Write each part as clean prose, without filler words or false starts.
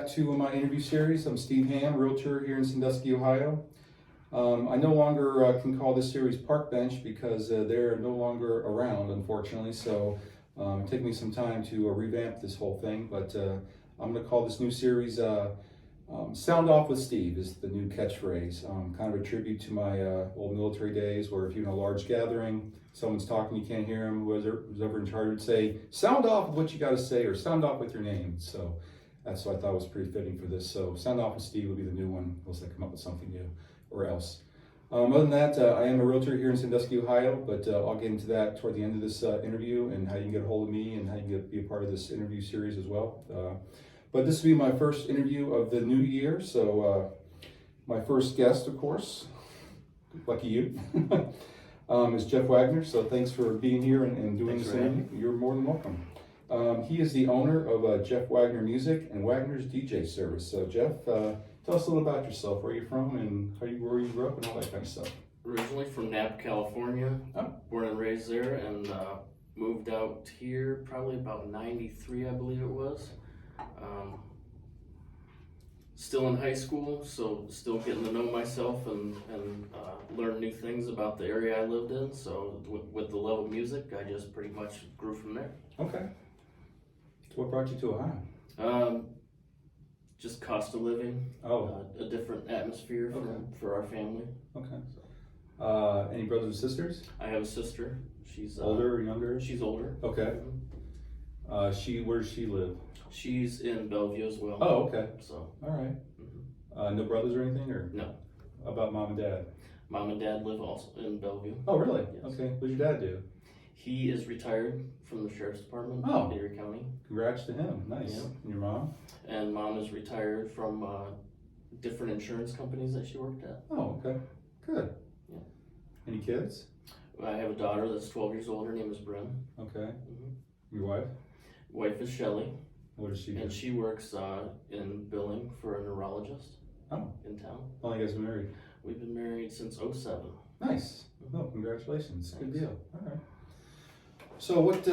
back to my interview series. I'm Steve Hamm, realtor here in Sandusky, Ohio. I no longer can call this series Park Bench because they're no longer around, unfortunately. So it took me some time to revamp this whole thing, but I'm going to call this new series Sound Off with Steve is the new catchphrase. Kind of a tribute to my old military days where if you're in a large gathering, someone's talking, you can't hear them, who's ever in charge would say, sound off with what you got to say or sound off with your name. So that's what I thought was pretty fitting for this. So Sound Off with Steve will be the new one unless I come up with something new or else. Other than that, I am a realtor here in Sandusky, Ohio, but I'll get into that toward the end of this interview and how you can get a hold of me and how you can be a part of this interview series as well. But this will be my first interview of the new year, so my first guest, of course, lucky you, is Jeff Wagner. So thanks for being here and doing this interview. You're more than welcome. He is the owner of Jeff Wagner Music and Wagner's DJ service. So Jeff, tell us a little about yourself, where you're from and where you grew up and all that kind of stuff. Originally from Napa, California, born and raised there, and moved out here probably about 93, I believe it was. Still in high school, so still getting to know myself and learn new things about the area I lived in. So with the love of music, I just pretty much grew from there. Okay. So what brought you to Ohio? Just cost of living. A different atmosphere for our family. Okay. Any brothers and sisters? I have a sister. She's older or younger? She's older. Okay. Where does she live? She's in Bellevue as well. Oh, okay. So. All right. No brothers or anything, or? No. How about mom and dad? Mom and dad live also in Bellevue. Oh, really? Yes. Okay. What does your dad do? He is retired from the Sheriff's Department in Erie County. Congrats to him. Nice. Yeah. And your mom? And mom is retired from different insurance companies that she worked at. Oh, okay. Good. Yeah. Any kids? I have a daughter that's 12 years old. Her name is Bryn. Okay. Your wife? Wife is Shelly. What does she do? And she works in billing for a neurologist in town. How long have you guys been married? We've been married since 07. Nice. Mm-hmm. Oh, congratulations. Thanks. Good deal. All right. So what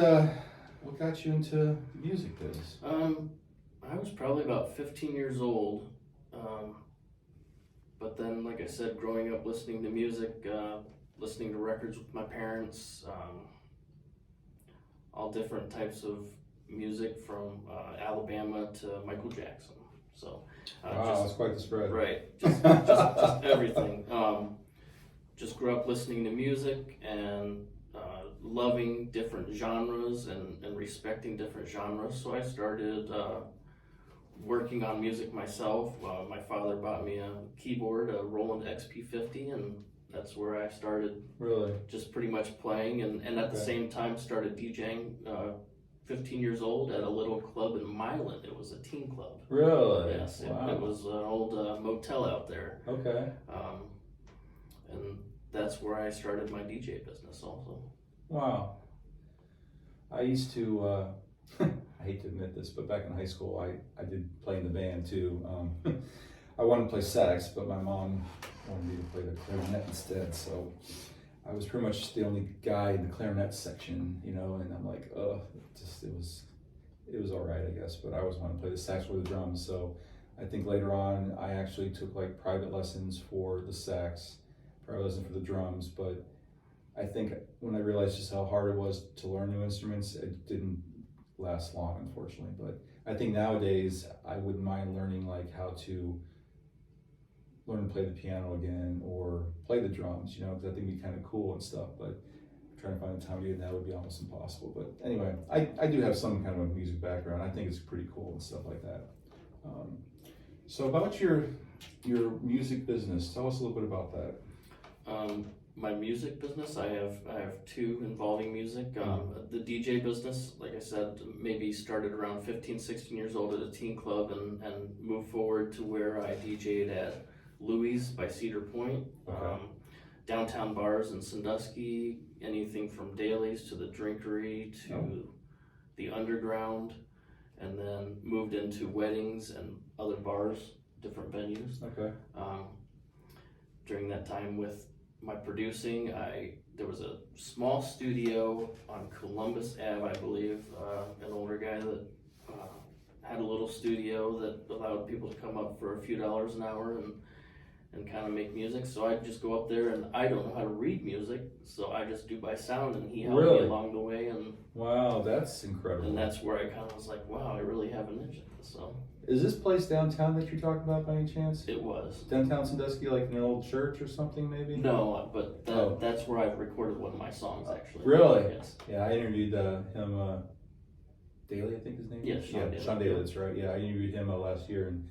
got you into the music business? I was probably about 15 years old. But then, like I said, growing up listening to music, listening to records with my parents, all different types of music from Alabama to Michael Jackson. So wow, that's quite the spread. Right, just everything. Just grew up listening to music and loving different genres and respecting different genres. So I started working on music myself. My father bought me a keyboard, a Roland XP50, and that's where I started. Really? Just pretty much playing, and at the same time started DJing. 15 years old at a little club in Milan. It was a teen club. Really? Yes. Wow. It was an old motel out there. Okay. And that's where I started my DJ business also. Wow. I used to, I hate to admit this, but back in high school, I did play in the band too. I wanted to play sax, but my mom wanted me to play the clarinet instead, so I was pretty much the only guy in the clarinet section, you know, and I'm like, it was all right, I guess, but I always wanted to play the sax or the drums. So I think later on, I actually took like private lessons for the sax, private lessons for the drums, but I think when I realized just how hard it was to learn new instruments, it didn't last long, unfortunately. But I think nowadays, I wouldn't mind learning like how to learn to play the piano again or play the drums, you know, because I think it'd be kind of cool and stuff, but trying to find the time to do that would be almost impossible. But anyway, I do have some kind of a music background. I think it's pretty cool and stuff like that. So about your music business, tell us a little bit about that. My music business, I have two involving music. The DJ business, like I said, maybe started around 15, 16 years old at a teen club and moved forward to where I DJ'd at Louis by Cedar Point, downtown bars in Sandusky, anything from dailies to the Drinkery to the Underground, and then moved into weddings and other bars, different venues. Okay. During that time with my producing, there was a small studio on Columbus Ave, I believe, an older guy that had a little studio that allowed people to come up for a few dollars an hour and kind of make music. So I'd just go up there, and I don't know how to read music, so I just do by sound, and he helped me along the way. And wow, that's incredible. And that's where I kind of was like, wow, I really have an niche at this. So is this place downtown that you're talking about by any chance? it was Downtown Sandusky, like in an old church or something, maybe? no, but that's where I've recorded one of my songs actually. Really? Yes. Yeah, I interviewed him. Daly, I think his name. Yes, Sean Daly. Sean Daly. That's right. Yeah, I interviewed him last year and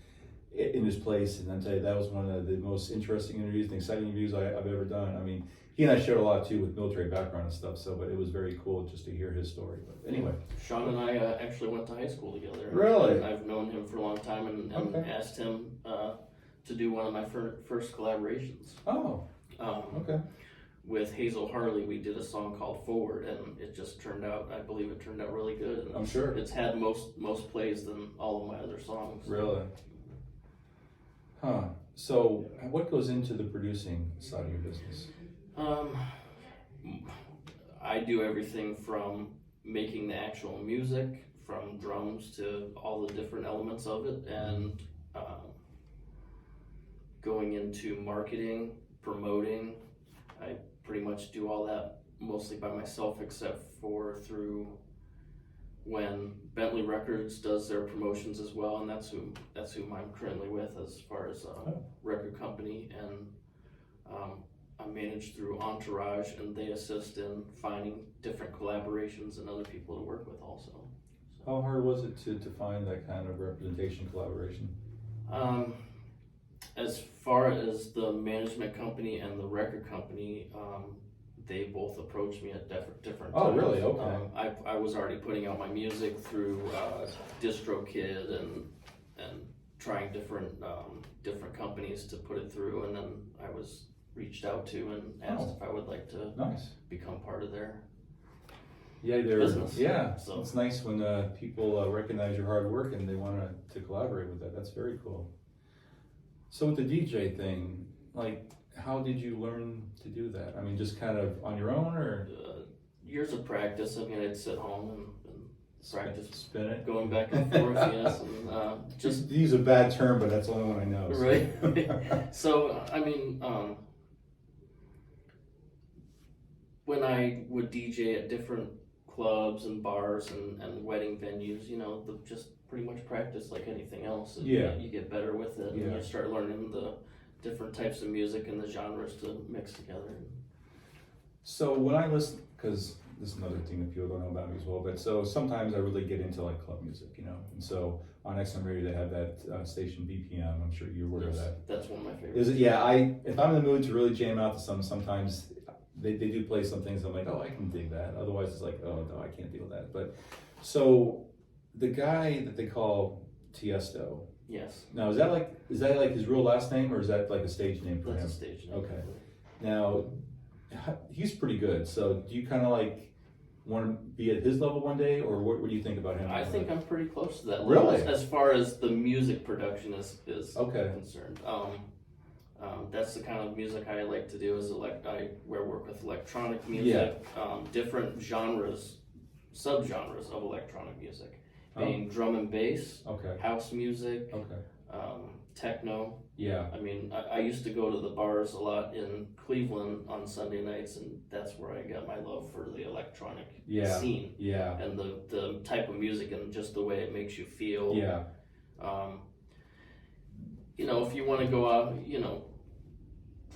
in his place, and I'll tell you that was one of the most interesting interviews and exciting interviews I've ever done. I mean, he and I shared a lot too with military background and stuff. So, but it was very cool just to hear his story. But anyway, Sean and I actually went to high school together. Really? I've known him for a long time, and asked him to do one of my first collaborations. Oh. Okay. With Hazel Harley, we did a song called Forward, and it just turned out, I believe it turned out really good. And I'm sure. It's had most plays than all of my other songs. Really? Huh. So what goes into the producing side of your business? I do everything from making the actual music, from drums to all the different elements of it, and going into marketing, promoting. I pretty much do all that mostly by myself, except for through when Bentley Records does their promotions as well, and that's who I'm currently with as far as record company, and I'm managed through Entourage, and they assist in finding different collaborations and other people to work with also. So, how hard was it to find that kind of representation collaboration? As far as the management company and the record company, they both approached me at different times. Oh, really? Okay. I was already putting out my music through DistroKid and trying different companies to put it through, and then I was reached out to and asked if I would like to become part of their business. Yeah, so it's nice when people recognize your hard work and they want to collaborate with that. That's very cool. So with the DJ thing, like, how did you learn to do that? I mean, just kind of on your own, or? Years of practice. I mean, I'd sit home and practice. Spin it? Going back and forth, yes. And, just to use a bad term, but that's the only one I know. So. Right. So, I mean, when I would DJ at different clubs and bars and wedding venues, just pretty much practice like anything else. And you get better with it, and you start learning the different types of music and the genres to mix together. So when I listen, because this is another thing that people don't know about me as well, but so sometimes I really get into like club music, and so on XM Radio they have that station BPM. I'm sure you're aware of that. That's one of my favorites. Is it? Yeah, if I'm in the mood to really jam out to sometimes they do play some things I'm like, oh, I can dig that. Otherwise it's like, oh no, I can't deal with that. But so the guy that they call Tiesto. Yes. Now is that like his real last name, or is that like a stage name for him? That's a stage name. Okay. Now he's pretty good. So do you kind of like want to be at his level one day, or what do you think about him? I think I'm pretty close to that level. Really? As far as the music production is concerned. That's the kind of music I like to do. I work with electronic music, different genres, subgenres of electronic music, being drum and bass, house music, techno. Yeah. I mean, I used to go to the bars a lot in Cleveland on Sunday nights, and that's where I got my love for the electronic scene. Yeah. And the type of music and just the way it makes you feel. Yeah. If you want to go out,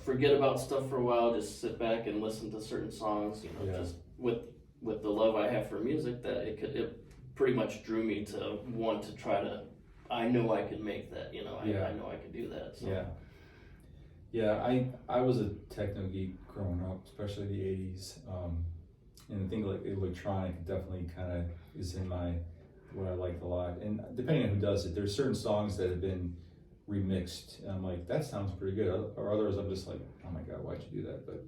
forget about stuff for a while, just sit back and listen to certain songs, just with the love I have for music, that it pretty much drew me to want to try to, I know I can make that, I know I can do that. So. Yeah, I was a techno geek growing up, especially the 80s, and I think like electronic definitely kind of is in what I liked a lot, and depending on who does it, there's certain songs that have been remixed, and I'm like, that sounds pretty good, or others I'm just like, oh my god, why'd you do that? But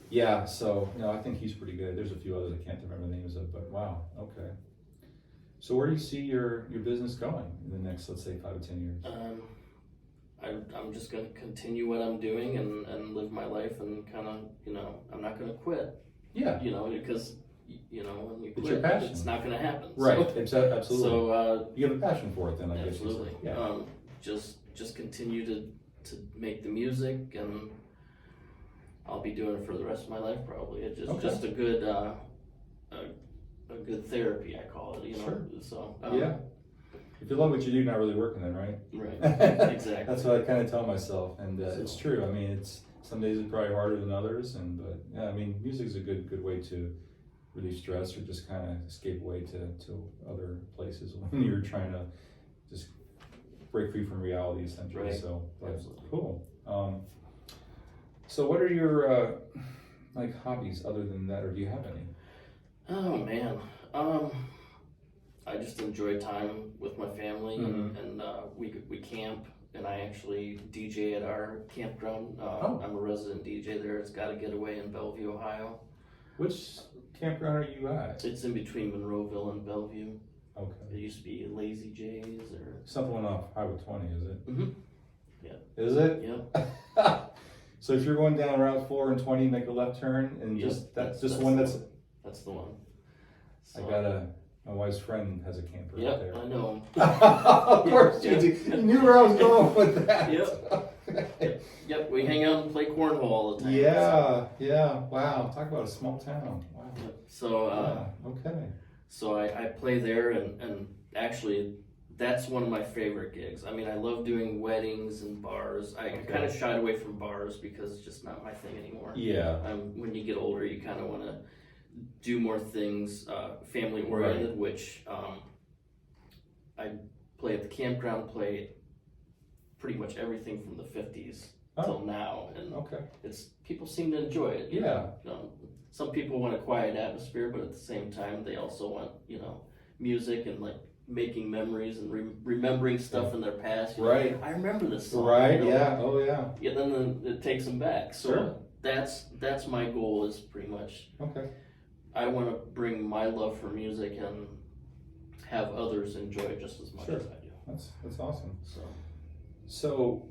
yeah, so I think he's pretty good. There's a few others I can't remember the names of, but wow, okay. So where do you see your business going in the next, let's say, 5 to 10 years? I'm just going to continue what I'm doing and live my life, and kind of, I'm not going to quit. Yeah. Because you know, when you It's quit, your passion. it's not going to happen. Right, So, absolutely. So you have a passion for it then, I guess. absolutely. Yeah. Just continue to make the music, and I'll be doing it for the rest of my life probably. It's just a good a good therapy, I call it. You know. Sure. So yeah. If you love what you do, you're not really working then, right? Right. Exactly. That's what I kind of tell myself, and it's true. I mean, it's some days it's probably harder than others, but yeah, I mean, music's a good way to relieve stress or just kind of escape away to other places when you're trying to just break free from reality, essentially. Right. So, Absolutely. Cool. So, what are your like hobbies other than that, or do you have any? Oh man. I just enjoy time with my family, and we camp, and I actually DJ at our campground. I'm a resident DJ there. It's Got a Getaway in Bellevue, Ohio. Which campground are you at? It's in between Monroeville and Bellevue. Okay. It used to be Lazy J's or Something went off Highway 20, is it? Mm-hmm. Yeah. Is it? Yeah. So if you're going down Route 4 and 20, make a left turn, and that's the one. That's the one. So, I got my wife's friend has a camper out there. I know him. Of course you do. You knew where I was going with that. Yep. Yep. We hang out and play cornhole all the time. Yeah. Wow. Talk about a small town. Wow. Yep. So okay. So I play there, and actually that's one of my favorite gigs. I mean, I love doing weddings and bars. I kind of shied away from bars because it's just not my thing anymore. Yeah. When you get older, you kind of want to do more things family oriented, which I play at the campground, play pretty much everything from the 50s till now, and people seem to enjoy it. You know? Some people want a quiet atmosphere, but at the same time they also want, you know, music and like making memories and remembering stuff in their past. Right. I remember this song. Right. You know? Yeah. Oh yeah. Yeah. Then it takes them back. So sure. That's my goal, is pretty much. Okay. I want to bring my love for music and have others enjoy it just as much as I do. That's awesome. So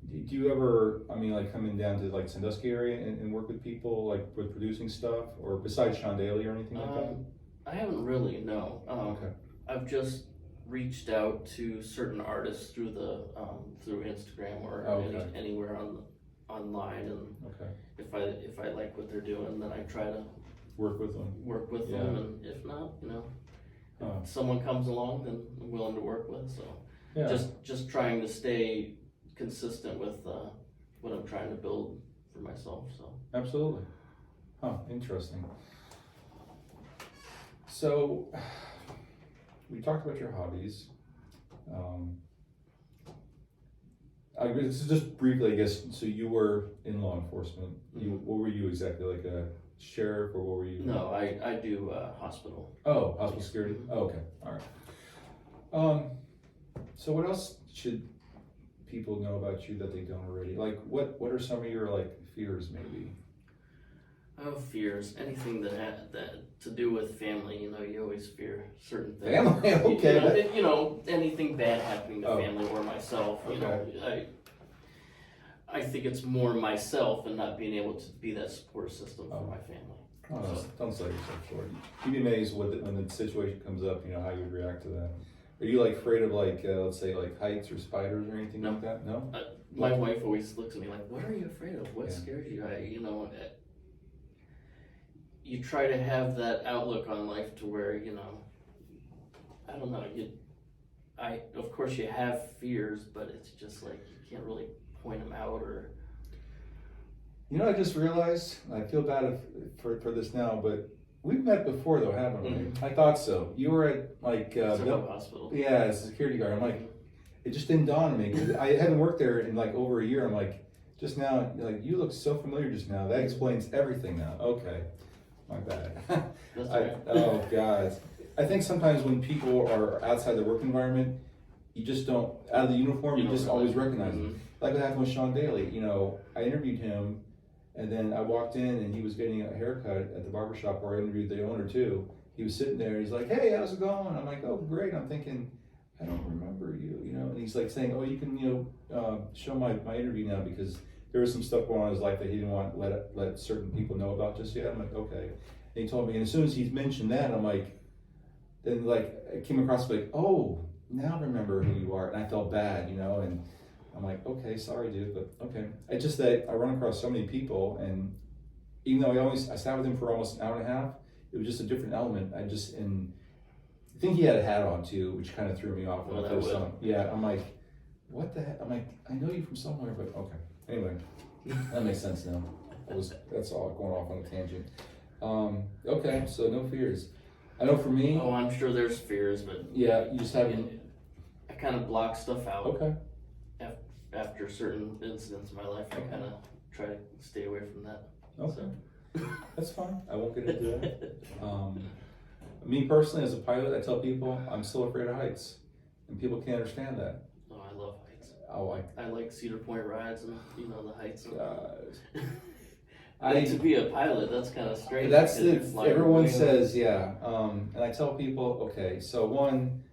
do you ever, I mean, like coming down to like Sandusky area and work with people like with producing stuff, or besides Sean Daly or anything like that? I haven't really, no. Okay. I've just reached out to certain artists through the through Instagram or anywhere online, and if I like what they're doing, then I try to work with them, and if not, you know, if someone comes along, then I'm willing to work with. So just trying to stay consistent with what I'm trying to build for myself. So absolutely. Interesting. So we talked about your hobbies. Just briefly, I guess. So you were in law enforcement. What were you exactly, like a sheriff, or what were you? No, I do hospital. Oh, hospital security. Oh, okay, all right. So what else should people know about you that they don't already? Like, what are some of your like fears, maybe? Oh, fears. Anything that to do with family, you know, you always fear certain things. Family, okay. You know, anything bad happening to family or myself. You know, I think it's more myself and not being able to be that support system for my family. Don't sell yourself short. You'd be amazed when the situation comes up, you know, how you would react to that. Are you like afraid of like, let's say like heights or spiders or anything like that? No? My wife always looks at me like, what are you afraid of? What scares you? You try to have that outlook on life to where, you know, I don't know, of course you have fears, but it's just like, you can't really point them out or. You know, I just realized, I feel bad for this now, but we've met before though, haven't we? Mm-hmm. I thought so. You were at like hospital. Yeah, as a security guard. I'm like, it just didn't dawn on me. I haven't worked there in like over a year. I'm like, just now, like, you look so familiar just now. That explains everything now. Okay, my bad. That's right. Oh God, I think sometimes when people are outside the work environment, you just don't, out of the uniform, you just always recognize them. Like what happened with Sean Daly. You know, I interviewed him. And then I walked in and he was getting a haircut at the barbershop where I interviewed the owner too. He was sitting there, he's like, hey, how's it going? I'm like, oh, great. I'm thinking, I don't remember you, you know? And he's like saying, oh, you can, you know, show my interview now because there was some stuff going on in his life that he didn't want to let certain people know about just yet. I'm like, okay. And he told me, and as soon as he mentioned that, I'm like, then like I came across like, oh, now I remember who you are, and I felt bad, you know, and I'm like, okay, sorry, dude, but okay. It's just that I run across so many people, and even though I sat with him for almost an hour and a half, it was just a different element. I think he had a hat on too, which kind of threw me off when I first saw him. Yeah, I'm like, what the heck? I'm like, I know you from somewhere, but okay. Anyway, that makes sense now. That's all going off on a tangent. Okay, so no fears. I know for me. Oh, I'm sure there's fears, but yeah, you just haven't. I kind of block stuff out. Okay. After certain incidents in my life, I kind of try to stay away from that. Okay, so. That's fine. I won't get into that. Me personally, as a pilot, I tell people I'm still afraid of heights, and people can't understand that. Oh, I love heights. Oh, I like Cedar Point rides and the heights. To be a pilot, that's kind of strange. That's everyone says, yeah. And I tell people, okay, so one,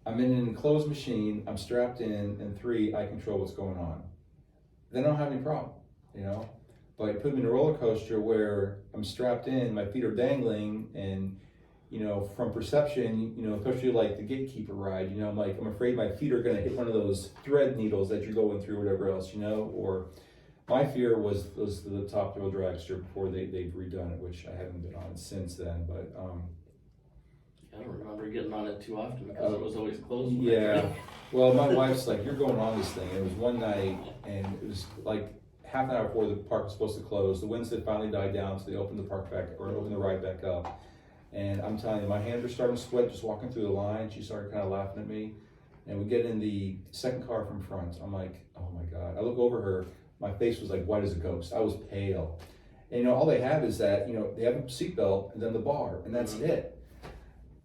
I'm in an enclosed machine, I'm strapped in, and three, I control what's going on. Then I don't have any problem, you know. But you put me in a roller coaster where I'm strapped in, my feet are dangling, and you know, from perception, you know, especially like the gatekeeper ride, you know, I'm afraid my feet are gonna hit one of those thread needles that you're going through, whatever else, you know. Or my fear was the top thrill dragster before they've redone it, which I haven't been on since then. But I don't remember getting on it too often because it was always closed. Yeah. Well, my wife's like, you're going on this thing. And it was one night, and it was like half an hour before the park was supposed to close. The winds had finally died down, so they opened the park back, or opened the ride back up. And I'm telling you, my hands are starting to sweat just walking through the line. She started kind of laughing at me. And we get in the second car from front. I'm like, oh my God. I look over her. My face was like white as a ghost. I was pale. And you know, all they have is that, you know, they have a seatbelt and then the bar, and that's it.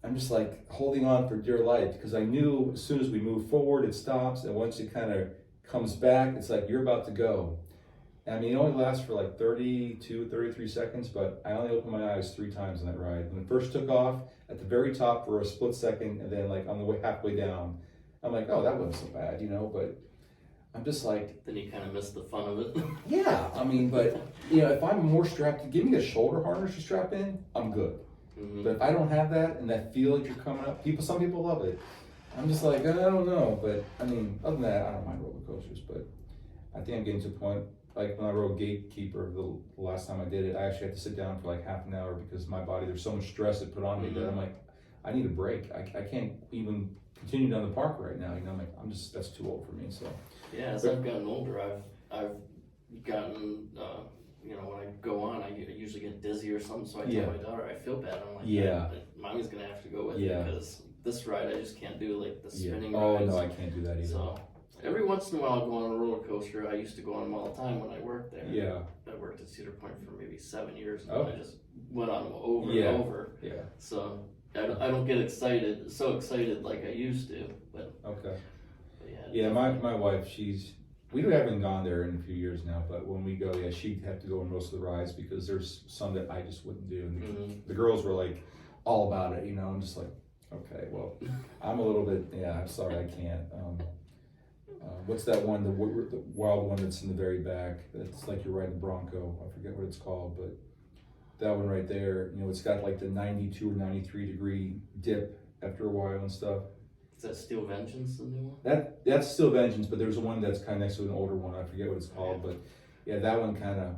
I'm just like holding on for dear life because I knew as soon as we move forward, it stops. And once it kind of comes back, it's like, you're about to go. I mean, it only lasts for like 32, 33 seconds, but I only opened my eyes 3 times on that ride. When it first took off, at the very top for a split second, and then like on the way halfway down, I'm like, oh, that wasn't so bad, you know, but I'm just like. Then you kind of miss the fun of it. Yeah, I mean, but, you know, if I'm more strapped, give me a shoulder harness to strap in, I'm good. Mm-hmm. But if I don't have that and that feel like you're coming up, some people love it. I'm just like, I don't know, but I mean, other than that, I don't mind roller coasters, but I think I'm getting to a point. Like when I rode Gatekeeper the last time I did it, I actually had to sit down for like half an hour because my body, there's so much stress it put on me that I'm like, I need a break. I can't even continue down the park right now. You know, I'm like, that's too old for me. So yeah, as I've gotten older, I've gotten, you know, when I go on, I usually get dizzy or something. So I tell my daughter, I feel bad. I'm like, mommy's gonna have to go with me because this ride I just can't do, like the spinning rides. Oh no, I can't do that either. So, every once in a while I'll go on a roller coaster. I used to go on them all the time when I worked there. Yeah. I worked at Cedar Point for maybe 7 years and I just went on them over and over. Yeah. So I don't get so excited like I used to, but. Okay. But yeah, my wife, we haven't gone there in a few years now, but when we go, she'd have to go on most of the rides because there's some that I just wouldn't do. And the girls were like all about it, you know. I'm just like, okay, well, I'm a little bit, I'm sorry, I can't. What's that one, the wild one that's in the very back? That's like you're riding the Bronco. I forget what it's called, but that one right there, you know, it's got like the 92 or 93 degree dip after a while and stuff. Is that Steel Vengeance, the new one? That's Steel Vengeance, but there's one that's kind of next to an older one. I forget what it's called, but yeah, that one kind of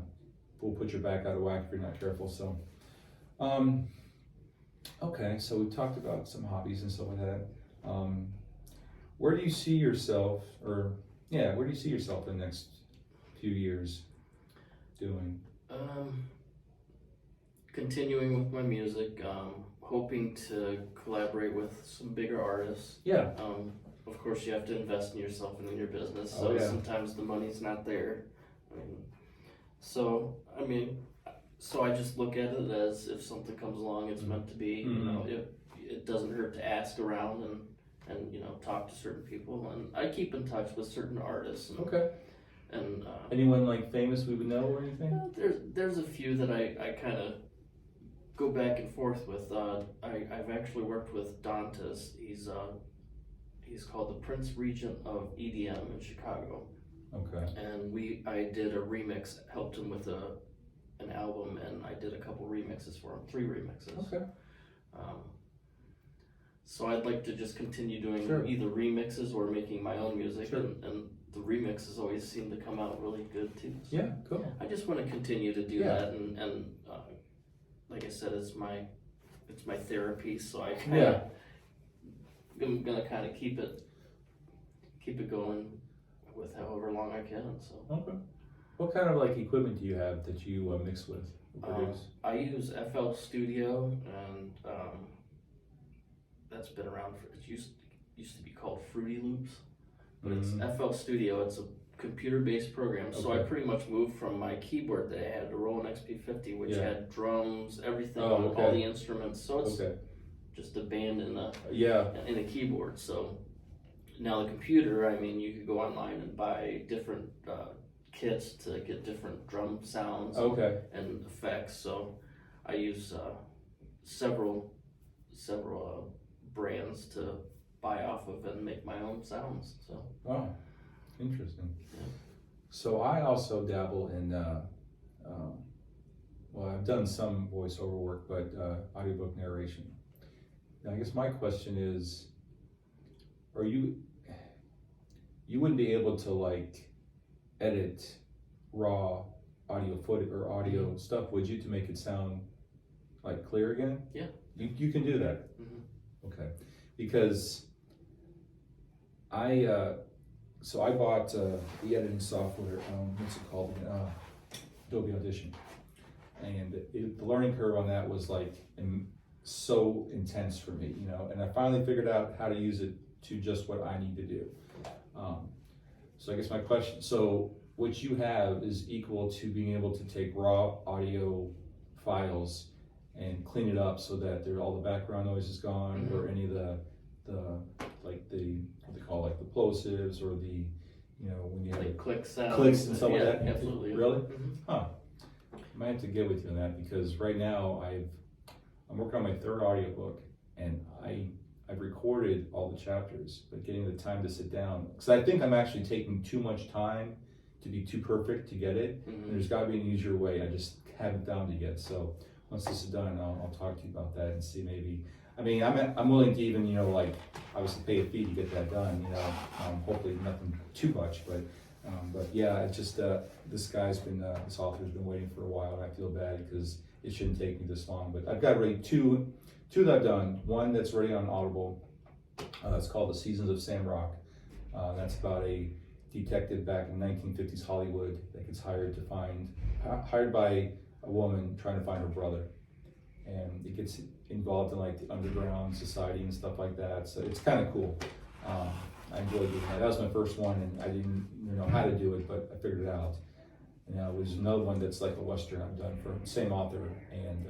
will put your back out of whack if you're not careful. So, okay, so we talked about some hobbies and stuff like that. Where do you see yourself, where do you see yourself in the next few years doing? Continuing with my music, hoping to collaborate with some bigger artists. Yeah. Of course, you have to invest in yourself and in your business, so sometimes the money's not there. So I just look at it as if something comes along, it's meant to be. You know, it doesn't hurt to ask around and you know, talk to certain people, and I keep in touch with certain artists. And anyone like famous we would know or anything? There's a few that I kind of go back and forth with. I've actually worked with Dantes. He's called the Prince Regent of EDM in Chicago. Okay. And I did a remix, helped him with a an album, and I did a couple remixes for him, 3 remixes. Okay. So I'd like to just continue doing Sure. either remixes or making my own music, Sure. and the remixes always seem to come out really good too. So Yeah, cool. I just want to continue to do Yeah. that, and like I said, it's my therapy. So I'm gonna kind of keep it going with however long I can. So Okay. What kind of like equipment do you have that you mix with or produce? I use FL Studio, and that's been around for, it used to be called Fruity Loops, but it's FL Studio. It's a computer-based program, so I Okay. pretty much moved from my keyboard that I had, the Roland XP50, which Yeah. had drums, everything, Oh, okay. all the instruments. So it's Okay. just a band and Yeah. a keyboard. So now the computer, I mean, you could go online and buy different kits to get different drum sounds Okay. and effects. So I use several brands to buy off of and make my own sounds. So Wow. Interesting. Yeah. So I also dabble in, well, I've done some voiceover work, but audiobook narration. Now, I guess my question is, you wouldn't be able to like edit raw audio footage or audio stuff, would you, to make it sound like clear again? Yeah. You can do that? Okay. Because so I bought the editing software, what's it called? Adobe Audition. And the learning curve on that was like so intense for me, you know, and I finally figured out how to use it to just what I need to do. So I guess my question, so what you have is equal to being able to take raw audio files and clean it up so that all the background noise is gone, or any of the like what they call like the plosives, or the, you know, when you have like clicks and stuff like that. Absolutely. Really? Huh. I might have to get with you on that, because right now I'm working on my 3rd audiobook, and I've recorded all the chapters, but getting the time to sit down, because I think I'm actually taking too much time to be too perfect to get it. And there's got to be an easier way. I just haven't found it yet. So once this is done, I'll talk to you about that and see maybe. I mean, I'm willing to even, you know, like obviously pay a fee to get that done. You know, hopefully nothing too much, but yeah, it's just this author's been waiting for a while, and I feel bad because it shouldn't take me this long. But I've got already two that I've done. One that's already on Audible. It's called The Seasons of Sam Rock. That's about a detective back in 1950s Hollywood that gets hired by a woman trying to find her brother, and it gets involved in like the underground society and stuff like that. So it's kind of cool. I enjoyed doing that. That was my first one, and I didn't know how to do it, but I figured it out. And there's another one that's like a Western I've done for the same author, and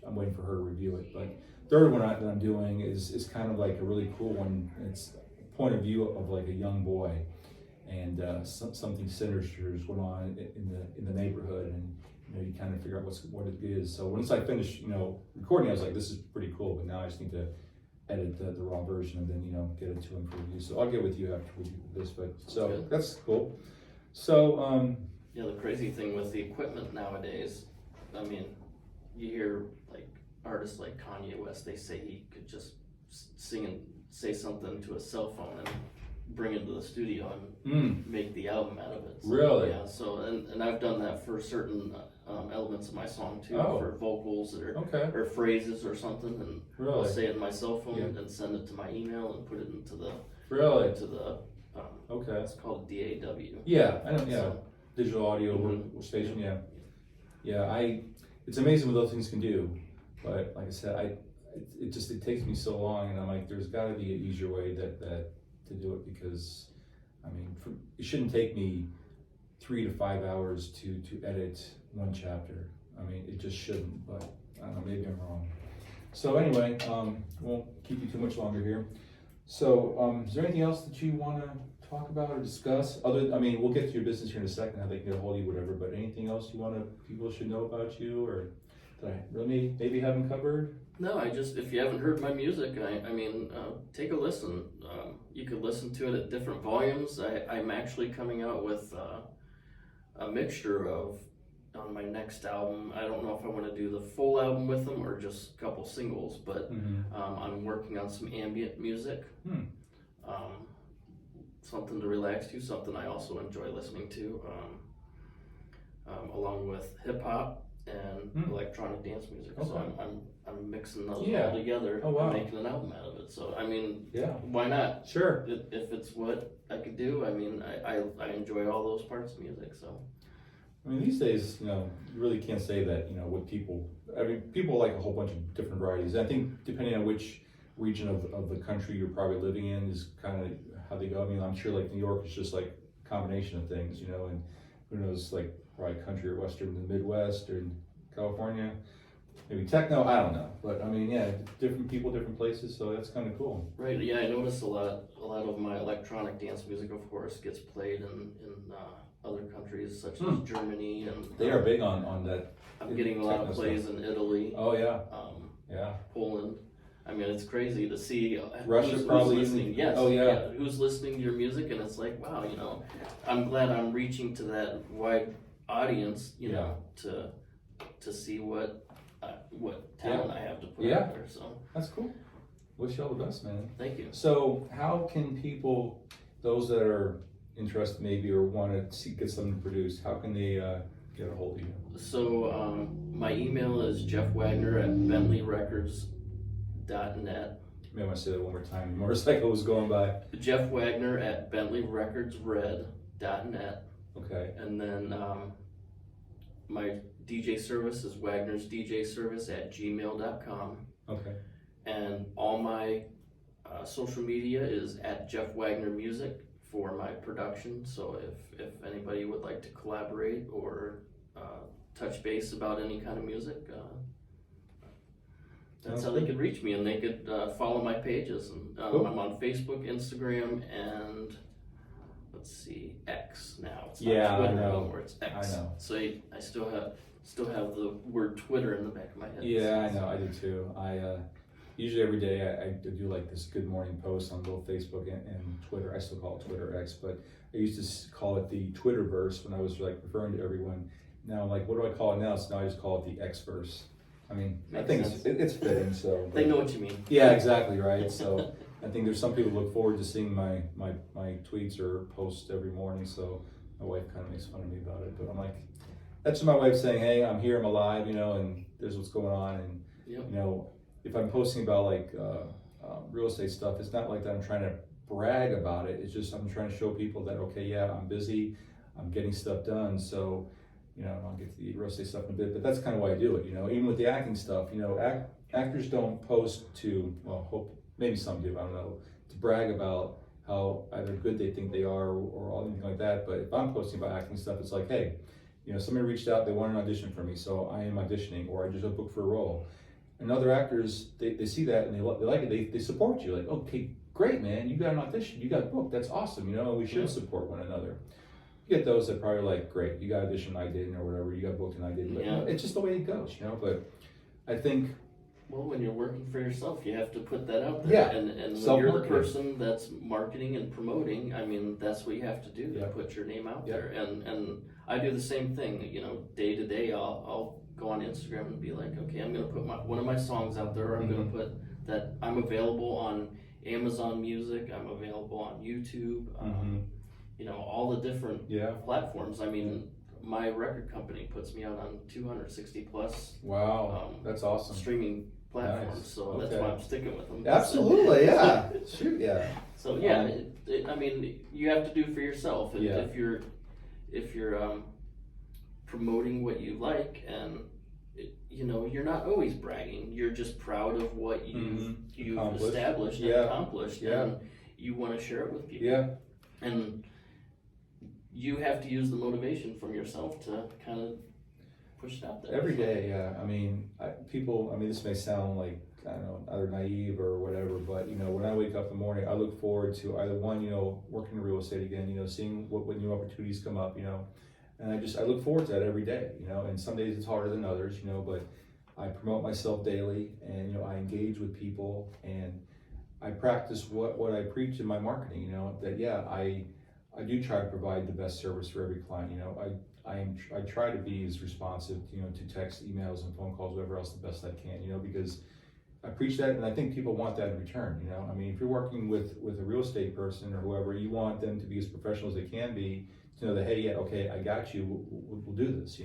I'm waiting for her to review it. But third one that I'm doing is kind of like a really cool one. It's point of view of like a young boy, and something sinister is going on in the neighborhood, and you kind of figure out what it is. So once I finished recording, I was like, this is pretty cool, but now I just need to edit the raw version and then get it to him for review. So I'll get with you after we do this, but so good. That's cool. So yeah, the crazy thing with the equipment nowadays, I mean, you hear like artists like Kanye West, they say he could just sing and say something to a cell phone and bring it to the studio and make the album out of it. So, really? Yeah. So and I've done that for certain elements of my song too, for vocals or phrases or something, and I'll say it in my cell phone and send it to my email and put it into the it's called DAW. Yeah, I know. Yeah, digital audio workstation. Yeah. It's amazing what those things can do, but like I said, it takes me so long, and I'm like, there's got to be an easier way that to do it, because I mean, it shouldn't take me 3 to 5 hours to edit one chapter. I mean, it just shouldn't, but I don't know, maybe I'm wrong. So anyway, won't keep you too much longer here. So is there anything else that you want to talk about or discuss? I mean, we'll get to your business here in a second, how they can get a hold of you, whatever, but anything else people should know about you, or that I really maybe haven't covered? No, if you haven't heard my music, I mean, take a listen. You could listen to it at different volumes. I'm actually coming out with a mixture of on my next album, I don't know if I want to do the full album with them or just a couple singles, but I'm working on some ambient music. Something to relax to, something I also enjoy listening to, along with hip hop and electronic dance music. Okay. So I'm mixing those all together and making an album out of it. So I mean, why not? Sure. If it's what I could do, I mean, I enjoy all those parts of music. So. I mean, these days, you really can't say that, what people like a whole bunch of different varieties. I think depending on which region of the country you're probably living in is kind of how they go. I mean, I'm sure like New York is just like a combination of things, and who knows, like probably country or western in the Midwest or in California, maybe techno, I don't know. But I mean, different people, different places, so that's kind of cool. Right, yeah, I noticed a lot of my electronic dance music, of course, gets played in other countries such as Germany, and they are big on that. I'm getting a lot of plays in Italy. Oh yeah. Poland. I mean, it's crazy to see Russia who's probably listening. Yes. Oh yeah. Who's listening to your music, and it's like, wow, I'm glad I'm reaching to that wide audience, to see what talent I have to put out there. So that's cool. Wish you all the best, man. Thank you. So how can people, those that are interested maybe or want to get something produced, how can they get a hold of you? So my email is jeffwagner@bentleyrecords.net. Maybe I want to say that one more time. The motorcycle was going by. jeffwagner@bentleyrecordsred.net. Okay. And then my DJ service is wagnerdjservice@gmail.com. Okay. And all my social media is at Jeff Wagner Music for my production. So if anybody would like to collaborate or touch base about any kind of music, that's how they could reach me, and they could follow my pages. And Cool. I'm on Facebook, Instagram, and let's see, X now. It's Yeah, not Twitter I know. anymore, it's X. I know. So I still have the word Twitter in the back of my head. Yeah, I know. I do too. I usually every day I do like this good morning post on both Facebook and Twitter. I still call it Twitter X, but I used to call it the Twitterverse when I was like referring to everyone. Now I'm like, what do I call it now? So now I just call it the Xverse. I mean, I think it's fitting. So they know what you mean. Yeah, exactly right. So I think there's some people who look forward to seeing my tweets or posts every morning. So my wife kind of makes fun of me about it, but I'm like, that's just my wife saying, hey, I'm here, I'm alive, and there's what's going on, and if I'm posting about like real estate stuff, it's not like that I'm trying to brag about it. It's just I'm trying to show people that I'm busy, I'm getting stuff done. So I'll get to the real estate stuff in a bit, but that's kind of why I do it. Even with the acting stuff, actors don't post maybe some do, I don't know, to brag about how either good they think they are or anything like that. But if I'm posting about acting stuff, it's like, hey, somebody reached out, they want an audition for me, so I am auditioning, or I just got booked for a role. And other actors, they see that and they like it, they support you, like, okay, great, man, you got an audition, you got booked, that's awesome, we should support one another. You get those that probably like, great, you got auditioned, I didn't, or whatever, you got booked and I didn't, but it's just the way it goes, but I think... Well, when you're working for yourself, you have to put that out there. Yeah. And when you're the person that's marketing and promoting, I mean, that's what you have to do, to put your name out there. And I do the same thing, day to day, I'll go on Instagram and be like, okay, I'm going to put one of my songs out there, or I'm going to put that I'm available on Amazon Music, I'm available on YouTube, all the different platforms. I mean, my record company puts me out on 260 plus. Wow, that's awesome. Streaming platforms, nice. So that's why I'm sticking with them. Absolutely, yeah. Shoot, yeah. So I mean, you have to do for yourself. If you're promoting what you like, and you're not always bragging. You're just proud of what you've established and accomplished, and you want to share it with people. Yeah. And you have to use the motivation from yourself to kind of push it out there. Every day, yeah. I mean, this may sound like, I don't know, either naive or whatever, but, when I wake up in the morning, I look forward to either one, working in real estate again, seeing what new opportunities come up, and I look forward to that every day, and some days it's harder than others, but I promote myself daily, and, I engage with people, and I practice what I preach in my marketing, that, I do try to provide the best service for every client. I try to be as responsive, to text, emails, and phone calls, whatever else, the best I can, because I preach that, and I think people want that in return. I mean, if you're working with a real estate person or whoever, you want them to be as professional as they can be, to know that, hey, yeah, okay, I got you. We'll do this.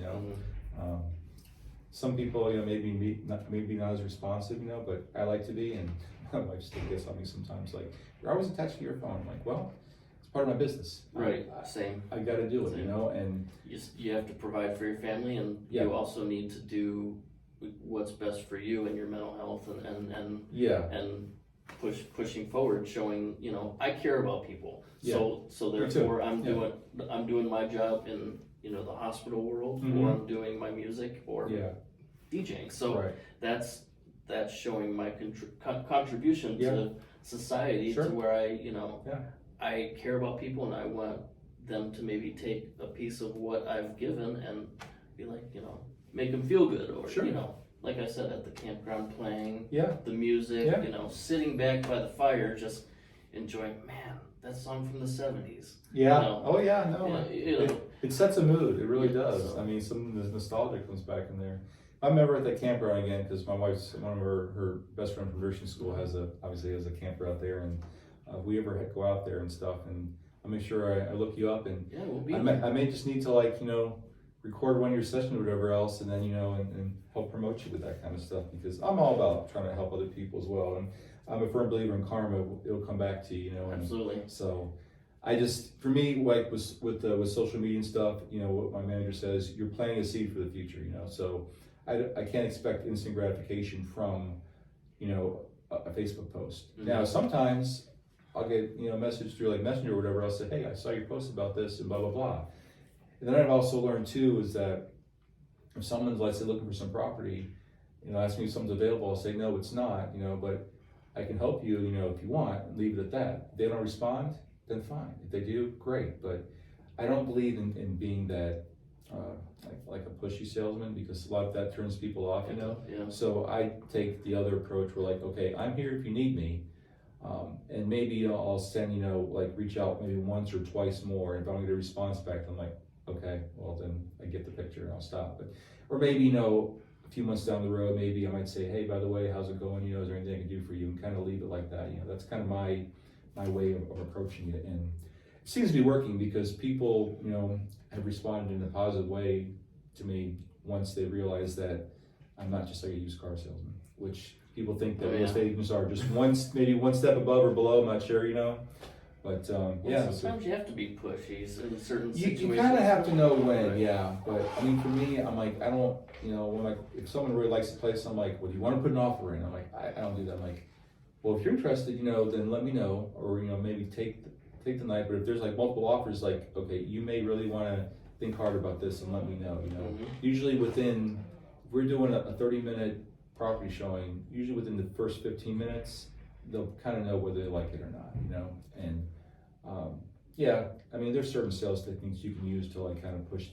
Some people, maybe not as responsive, but I like to be, and my wife still gets on me sometimes, like, you're always attached to your phone. I'm like, well, it's part of my business. Right. Same. I got to do it, Same. and you have to provide for your family, and Yeah. you also need to do what's best for you and your mental health, and yeah, and pushing forward, showing, I care about people. Yeah. So Me therefore too. I'm doing my job in the hospital world, Mhm. or I'm doing my music or yeah, DJing. So right, that's showing my contribution Yeah. to society, Sure. to where Yeah. I care about people, and I want them to maybe take a piece of what I've given and be like, make them feel good, or Sure. like I said, at the campground playing yeah, the music, Yeah. Sitting back by the fire, just enjoying, man, that song from the 70s. yeah. Oh yeah, no, Yeah, it sets a mood. It really Yeah, does. so- I mean, some of the nostalgia comes back in there. I'm never at that campground again because my wife's one of her best friend from nursing school obviously has a camper out there, and if we ever go out there and stuff, and I'll make sure I look you up, and Yeah, we'll be I may just need to record one of your sessions or whatever else, and then and help promote you with that kind of stuff, because I'm all about trying to help other people as well, and I'm a firm believer in karma. It'll come back to you, and Absolutely. so I just, for me, like with social media and stuff, what my manager says, you're planting a seed for the future, so I can't expect instant gratification from a Facebook post. Mhm. Now sometimes I'll get a message through like Messenger or whatever. I'll say, hey, I saw your post about this and blah blah blah. And then I've also learned too is that if someone's, let's say, looking for some property, ask me if something's available, I'll say no, it's not, but I can help you, if you want, and leave it at that. If they don't respond, then fine. If they do, great. But I don't believe in being that like a pushy salesman, because a lot of that turns people off, Yeah. So I take the other approach where like, okay, I'm here if you need me. And maybe I'll send, reach out maybe once or twice more. If I don't get a response back, I'm like, okay, well then I get the picture and I'll stop. Or maybe, a few months down the road, maybe I might say, hey, by the way, how's it going? Is there anything I can do for you? And kind of leave it like that. That's kind of my way of approaching it. And it seems to be working because people, have responded in a positive way to me once they realize that I'm not just like a used car salesman, which people think that real estate agents are just maybe one step above or below. I'm not sure, but Sometimes you have to be pushy in certain you situations. kind of have to know when, Right. yeah. But I mean, for me, I'm like, I don't, if someone really likes the place, I'm like, well, do you want to put an offer in? I'm like, I don't do that. I'm like, well, if you're interested, then let me know, or maybe take the night. But if there's like multiple offers, like, okay, you may really want to think hard about this and let me know. Mhm. Usually if we're doing a 30-minute property showing, usually within the first 15 minutes, they'll kind of know whether they like it or not, and I mean, there's certain sales techniques you can use to like kind of push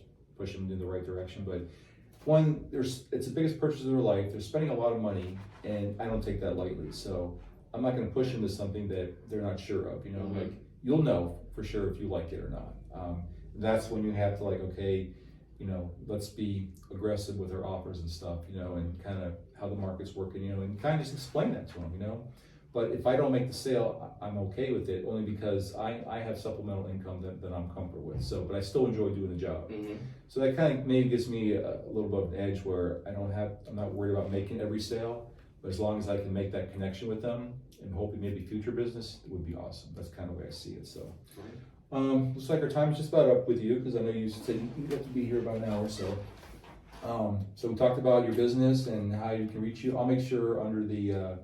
them in the right direction, but it's the biggest purchase of their life. They're spending a lot of money, and I don't take that lightly, so I'm not going to push them to something that they're not sure of, Mhm. like, you'll know for sure if you like it or not. That's when you have to like, okay, let's be aggressive with our offers and stuff, and kind of how the market's working, and kind of just explain that to them, But if I don't make the sale, I'm okay with it, only because I have supplemental income that I'm comfortable with. So, but I still enjoy doing the job. Mm-hmm. So that kind of maybe gives me a little bit of an edge where I'm not worried about making every sale, but as long as I can make that connection with them and hopefully maybe future business, it would be awesome. That's kind of the way I see it. So. Looks like our time is just about up with you, because I know you said you have to be here about an hour. So we talked about your business and how you can reach you. I'll make sure under the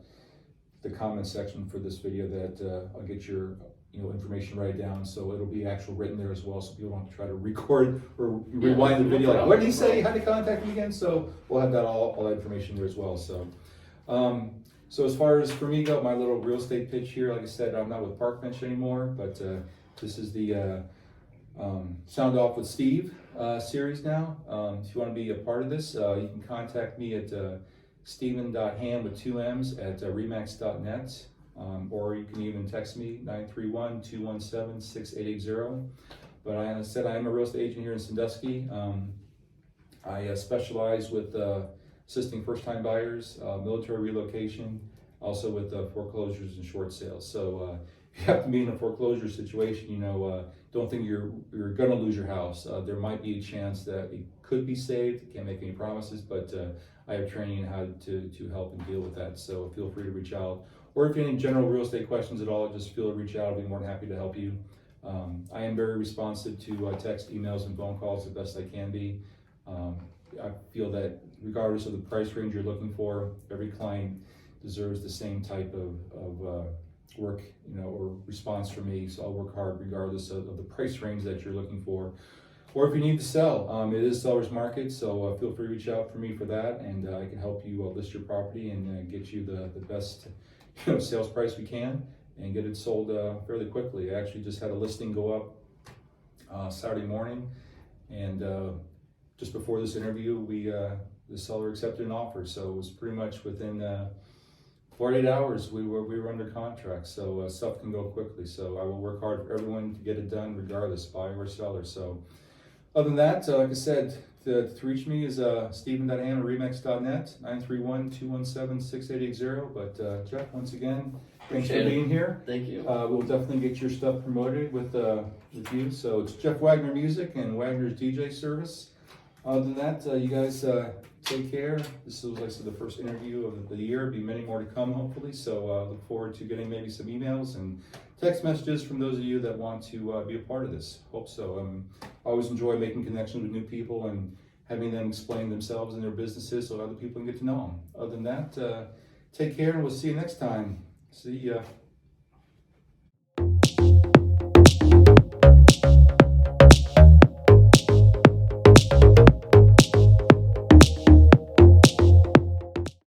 comment section for this video that I'll get your information right down, so it'll be actual written there as well, so people don't have to try to record or rewind the video like, what did he say, how to contact me again? So we'll have that all that information there as well. So so as far as for me go, my little real estate pitch here, like I said, I'm not with Park Bench anymore, but this is the Sound Off with Steve series now. If you want to be a part of this, you can contact me at Steven.Hamm with 2 M's at remax.net, or you can even text me 931-217-6880. But I said I am a real estate agent here in Sandusky. I specialize with assisting first-time buyers, military relocation, also with foreclosures and short sales. So if you have to be in a foreclosure situation, don't think you're going to lose your house. There might be a chance that it could be saved. Can't make any promises, but I have training in how to help and deal with that. So feel free to reach out. Or if you have any general real estate questions at all, just feel to reach out. I'll be more than happy to help you. I am very responsive to text, emails, and phone calls the best I can be. I feel that regardless of the price range you're looking for, every client deserves the same type of work, or response from me. So I'll work hard regardless of the price range that you're looking for. Or if you need to sell, it is seller's market, so feel free to reach out for me for that, and I can help you list your property and get you the best sales price we can and get it sold fairly quickly. I actually just had a listing go up Saturday morning, and just before this interview, the seller accepted an offer, so it was pretty much within 48 hours we were under contract. So stuff can go quickly. So I will work hard for everyone to get it done, regardless, buyer or seller. So other than that, like I said, to reach me is Stephen.Hamm@remix.net, 931-217-6880. But Jeff, once again, thanks for being here. Thank you. We'll definitely get your stuff promoted with you. So it's Jeff Wagner Music and Wagner's DJ service. Other than that, you guys take care. This was, like I said, the first interview of the year. There'll be many more to come, hopefully. So look forward to getting maybe some emails and text messages from those of you that want to be a part of this. Hope so. I always enjoy making connections with new people and having them explain themselves and their businesses so other people can get to know them. Other than that, take care, and we'll see you next time. See ya.